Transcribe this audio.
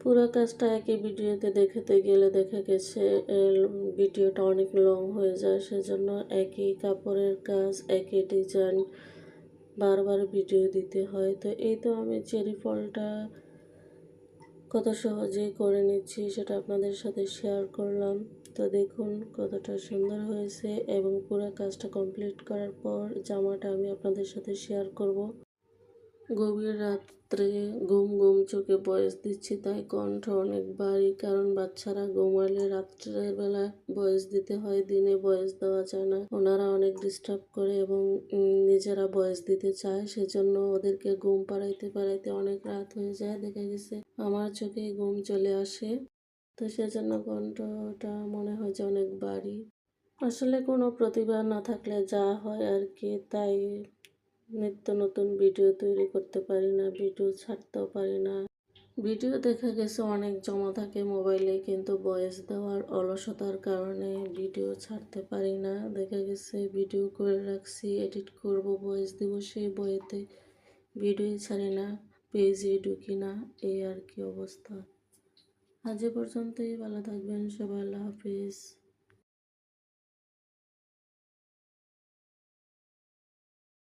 পুরো কাজটা একই ভিডিওতে দেখাতে গেলে দেখা গেছে ভিডিওটা অনেক লং হয়ে যায়, সেজন্য একই কাপড়ের কাজ একই ডিজাইন বারবার ভিডিও দিতে হয়। তো এই তো আমি চেরি ফলটা কত সহজেই করে নিচ্ছি সেটা আপনাদের সাথে শেয়ার করলাম। তো দেখুন কতটা সুন্দর হয়েছে, এবং পুরো কাজটা কমপ্লিট করার পর জামাটা আমি আপনাদের সাথে শেয়ার করব। গভীর রাত্রে ঘুম ঘুম চোখে ভয়েস দিচ্ছি, তাই কণ্ঠ অনেক ভারী, কারণ বাচ্চারা ঘুমালে রাত্রের বেলা ভয়েস দিতে হয়, দিনে ভয়েস দেওয়া যায় না। ওনারা অনেক ডিস্টার্ব করে এবং নিজেরা ভয়েস দিতে চায়, সেজন্য ওদেরকে ঘুম পাড়াইতে পাড়াইতে অনেক রাত হয়ে যায়। দেখা গেছে আমার চোখে ঘুম চলে আসে, তো সেজন্য কণ্ঠটা মনে হয় যে অনেক ভারী। আসলে কোনো প্রতিভা না থাকলে যা হয় আর কি, তাই নিত্য নতুন ভিডিও তৈরি করতে পারি না, ভিডিও ছাড়তেও পারি না। ভিডিও দেখা গেছে অনেক জমা থাকে মোবাইলে, কিন্তু ভয়েস দেওয়ার অলসতার কারণে ভিডিও ছাড়তে পারি না। দেখা গেছে ভিডিও করে রাখছি, এডিট করব, ভয়েস দিব, সেই বইতে ভিডিও ছাড়ি না, পেজে ঢুকি না, এই আর কি অবস্থা। আজ এ পর্যন্তই, ভালো থাকবেন সবাই, আল্লাহ হাফিজ।